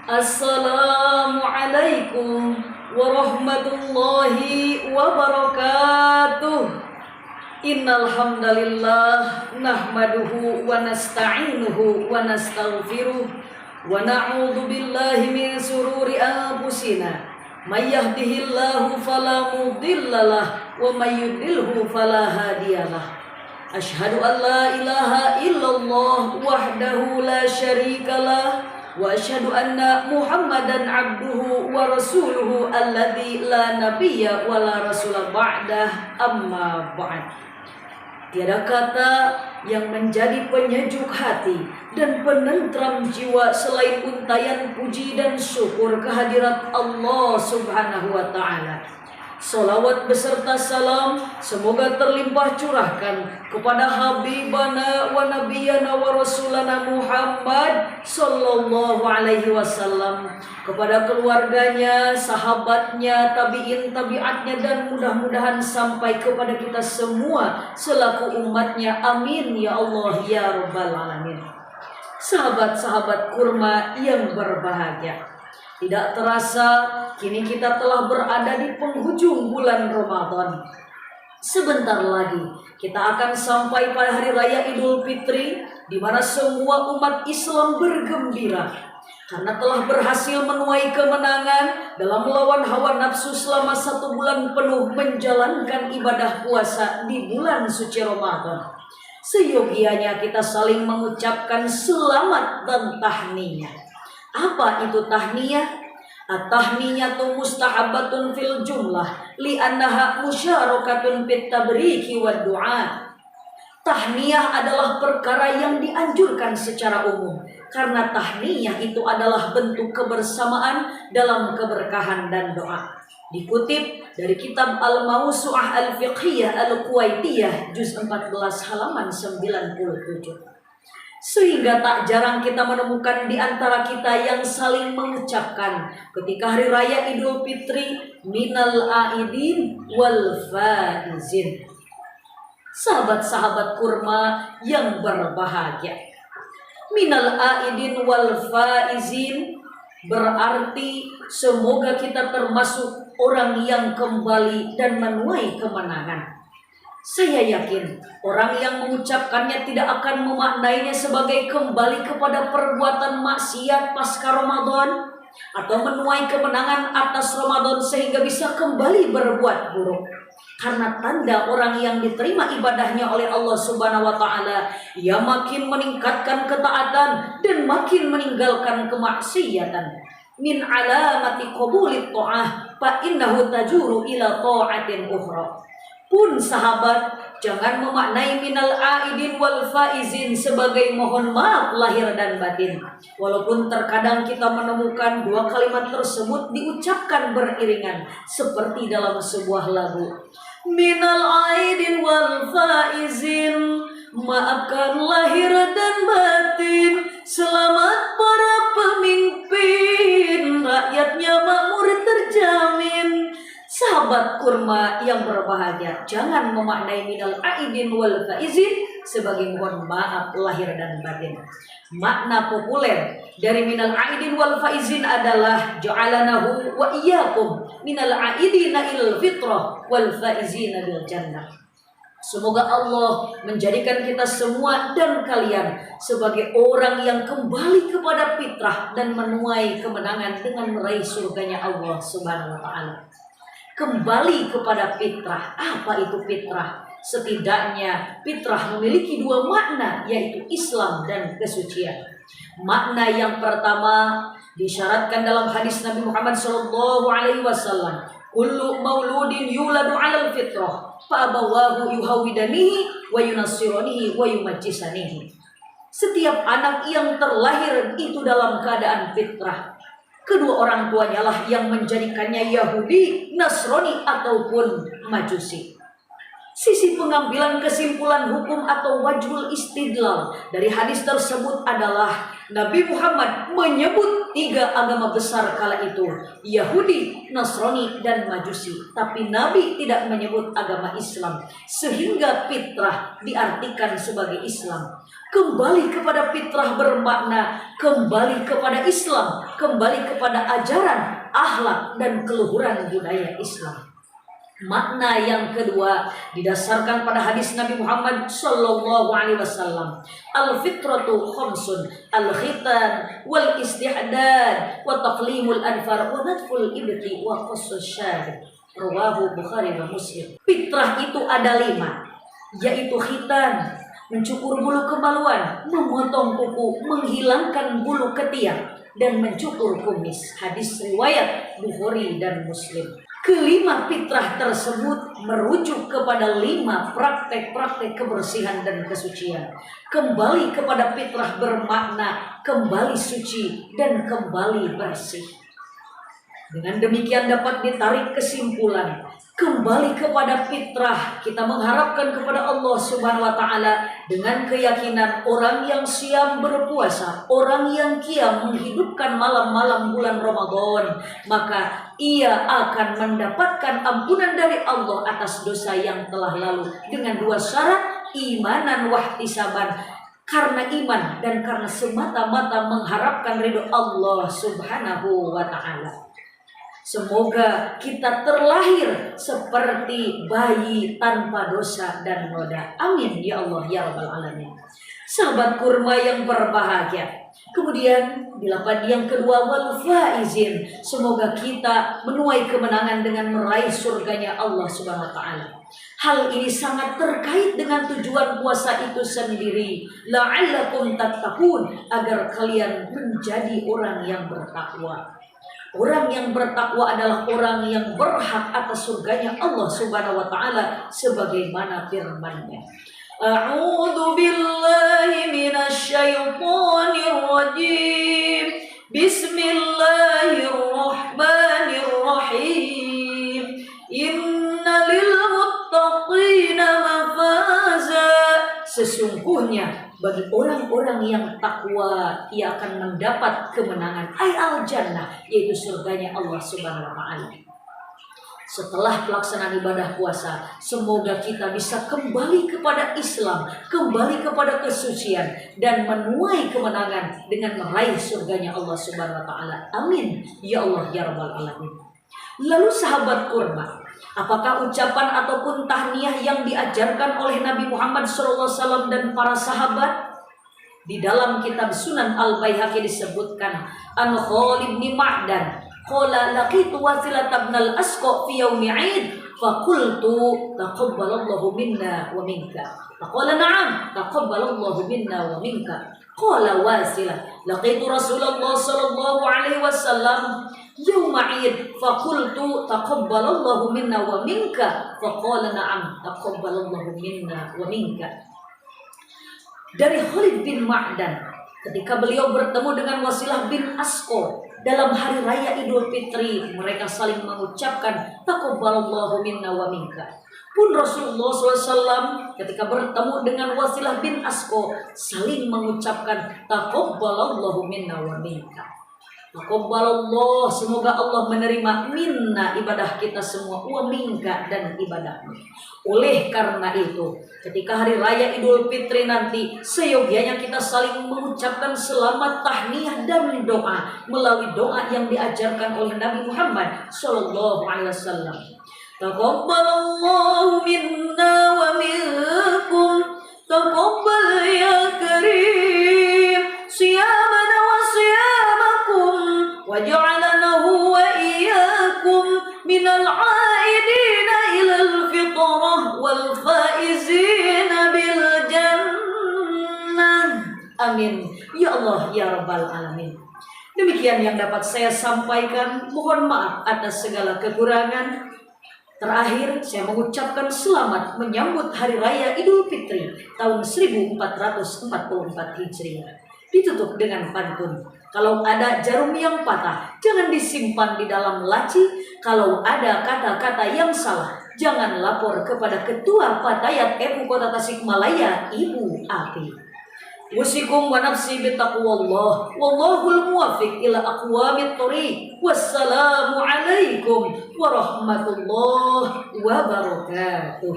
Assalamualaikum warahmatullahi wabarakatuh. Innal hamdalillah nahmaduhu wa nasta'inuhu wa nastaghfiruh wa na'udzu billahi min sururi anfusina may yahdihillahu fala mudhillalah wa may yudlilhu fala hadiyalah. Asyhadu an la ilaha illallah wahdahu la syarikalah wa asyhadu anna Muhammadan abduhu wa rasuluhu alladzi la nabiyya wa la rasula ba'dah, amma ba'd. Tiada kata yang menjadi penyejuk hati dan penentram jiwa selain untayan puji dan syukur kehadirat Allah Subhanahu wa ta'ala. Salawat beserta salam semoga terlimpah curahkan kepada Habibana wa Nabiyana wa Rasulana Muhammad sallallahu alaihi wasallam, kepada keluarganya, sahabatnya, tabi'in, tabi'atnya, dan mudah-mudahan sampai kepada kita semua selaku umatnya. Amin ya Allah ya Rabbal Alamin. Sahabat-sahabat kurma yang berbahagia, tidak terasa kini kita telah berada di penghujung bulan Ramadan. Sebentar lagi kita akan sampai pada hari raya Idul Fitri, di mana semua umat Islam bergembira karena telah berhasil menuai kemenangan dalam melawan hawa nafsu selama 1 bulan penuh menjalankan ibadah puasa di bulan suci Ramadan. Seyogianya kita saling mengucapkan selamat dan tahniyah. Apa itu tahniyah? At-tahniyatu mustahabbatun fil jumlah li'annaha musyarakatun fit tabriki wad du'a. Tahniyah adalah perkara yang dianjurkan secara umum karena tahniyah itu adalah bentuk kebersamaan dalam keberkahan dan doa. Dikutip dari kitab Al-Mawsu'ah Al-Fiqhiyah Al-Kuwaitiyah juz 14 halaman 97. Sehingga tak jarang kita menemukan di antara kita yang saling mengucapkan ketika hari raya Idul Fitri, minal aidin wal faizin. Sahabat-sahabat kurma yang berbahagia, minal aidin wal faizin berarti semoga kita termasuk orang yang kembali dan menuai kemenangan. Saya yakin orang yang mengucapkannya tidak akan memaknainya sebagai kembali kepada perbuatan maksiat pasca Ramadan atau menuai kemenangan atas Ramadan sehingga bisa kembali berbuat buruk. Karena tanda orang yang diterima ibadahnya oleh Allah Subhanahu wa ta'ala, ia makin meningkatkan ketaatan dan makin meninggalkan kemaksiatan. Min alamati qabulit ta'ah fa innahu tajuru ila ta'atin ukhra. Pun sahabat, jangan memaknai minal aidin wal faizin sebagai mohon maaf lahir dan batin. Walaupun terkadang kita menemukan dua kalimat tersebut diucapkan beriringan seperti dalam sebuah lagu. Minal aidin wal faizin, maafkan lahir dan batin. Selamat para pemimpin, rakyatnya makmur terjamin. Sahabat kurma yang berbahagia, jangan memaknai minal aidin wal faizin sebagai mohon maaf lahir dan batin. Makna populer dari minal aidin wal faizin adalah ja'alanahu wa iyyakum minal aidina ilal fitrah wal faizina bil jannah. Semoga Allah menjadikan kita semua dan kalian sebagai orang yang kembali kepada fitrah dan menuai kemenangan dengan meraih surganya Allah Subhanahu wa ta'ala. Kembali kepada fitrah. Apa itu fitrah? Setidaknya fitrah memiliki dua makna, yaitu Islam dan kesucian. Makna yang pertama disyaratkan dalam hadis Nabi Muhammad SAW. Kullu mauludin yuladu 'alal fitrah fa abawahu yuhawidanihi wa yunassiranihi wa yumajjisanihi. Setiap anak yang terlahir itu dalam keadaan fitrah. Kedua orang tuanya lah yang menjadikannya Yahudi, Nasrani ataupun Majusi. Sisi pengambilan kesimpulan hukum atau wajhul istidlal dari hadis tersebut adalah Nabi Muhammad menyebut 3 agama besar kala itu, Yahudi, Nasrani, dan Majusi. Tapi Nabi tidak menyebut agama Islam, sehingga fitrah diartikan sebagai Islam. Kembali kepada fitrah bermakna kembali kepada Islam kembali kepada ajaran, akhlak, dan keluhuran budaya Islam. Makna yang kedua didasarkan pada hadis Nabi Muhammad sallallahu alaihi wasallam. Al-fitratu khamsun, al-khitan wal istihdad wa taqlimul anfar wa nadful ibti wa qassus syarib. Rawahu Bukhari dan Muslim. Fitrah itu ada 5, yaitu khitan, mencukur bulu kemaluan, memotong kuku, menghilangkan bulu ketiak, dan mencukur kumis. Hadis riwayat Bukhari dan Muslim. Kelima fitrah tersebut merujuk kepada 5 praktek-praktek kebersihan dan kesucian. Kembali kepada fitrah bermakna kembali suci dan kembali bersih. Dengan demikian dapat ditarik kesimpulan, kembali kepada fitrah kita mengharapkan kepada Allah Subhanahu wa taala dengan keyakinan orang yang siam berpuasa, orang yang qiyam menghidupkan malam-malam bulan Ramadan, maka ia akan mendapatkan ampunan dari Allah atas dosa yang telah lalu dengan 2 syarat, imanan wahtisaban, karena iman dan karena semata-mata mengharapkan ridho Allah Subhanahu wa taala. Semoga kita terlahir seperti bayi tanpa dosa dan noda. Amin ya Allah ya Rabbal Alamin. Sahabat kurma yang berbahagia. Kemudian dilapan yang kedua, wal faizin. Semoga kita menuai kemenangan dengan meraih surganya Allah Subhanahu wa taala. Hal ini sangat terkait dengan tujuan puasa itu sendiri. La'allakum tattaqun, agar kalian menjadi orang yang bertakwa. Orang yang bertakwa adalah orang yang berhak atas surganya Allah Subhanahu wa taala sebagaimana firman-Nya. A'udzu billahi minasy syaithanir rajim. Bismillahirrahmanirrahim. Innalil muttaqina mafaza. Sesungguhnya bagi orang-orang yang takwa, ia akan mendapat kemenangan, al-jannah, yaitu surganya Allah Subhanahu wa taala. Setelah pelaksanaan ibadah puasa, semoga kita bisa kembali kepada Islam, kembali kepada kesucian, dan menuai kemenangan dengan meraih surganya Allah Subhanahu wa taala. Amin ya Allah ya Rabbal Alamin. Lalu sahabat kurma, apakah ucapan ataupun tahniyah yang diajarkan oleh Nabi Muhammad SAW dan para sahabat? Di dalam kitab Sunan Al-Baihaqi disebutkan, an Khalid bin Ma'dan qala laqitu Wasilah ibn al-Asqa fi yaumi 'id fa qultu taqabbalallahu minna wa minka. Faqala na'am taqabbalallahu minna wa minka. Qala Wasilah laqitu Rasulullah sallallahu alaihi wasallam yauma 'id fa qultu taqabbalallahu minna wa minka. Faqala na'am taqabbalallahu minna wa minka. Dari Khalid bin Ma'dan, ketika beliau bertemu dengan Wasilah bin Asqa dalam hari raya Idul Fitri, mereka saling mengucapkan taqabbalallahu minna wa minka. Pun Rasulullah SAW ketika bertemu dengan Wasilah bin Asqa saling mengucapkan taqabbalallahu minna wa minka. Taqabbalallah, semoga Allah menerima minna ibadah kita semua, wa minka dan ibadahmu. Oleh karena itu, ketika hari raya Idul Fitri nanti, seyogianya kita saling mengucapkan selamat, tahniyah dan doa melalui doa yang diajarkan oleh Nabi Muhammad sallallahu alaihi wasallam. Taqabbalallahu minna wa minkum, taqabbal ya karim siyamana wa siyamakum waj'alnahu wa iyyakum minal 'aidina ilal fitrah wal faizina bil jannah. Amin ya Allah ya Rabbal Alamin. Demikian yang dapat saya sampaikan. Mohon maaf atas segala kekurangan. Terakhir, saya mengucapkan selamat menyambut Hari Raya Idul Fitri tahun 1444 Hijriah. Ditutup dengan pantun. Kalau ada jarum yang patah, jangan disimpan di dalam laci. Kalau ada kata-kata yang salah, jangan lapor kepada Ketua Patayat MU Kota Tasikmalaya, Ibu Api. Usikum wa nafsi bitaqwallah, wallahul muwaffiq ila aqwamit thoriq. Wassalamu alaikum warahmatullahi wabarakatuh.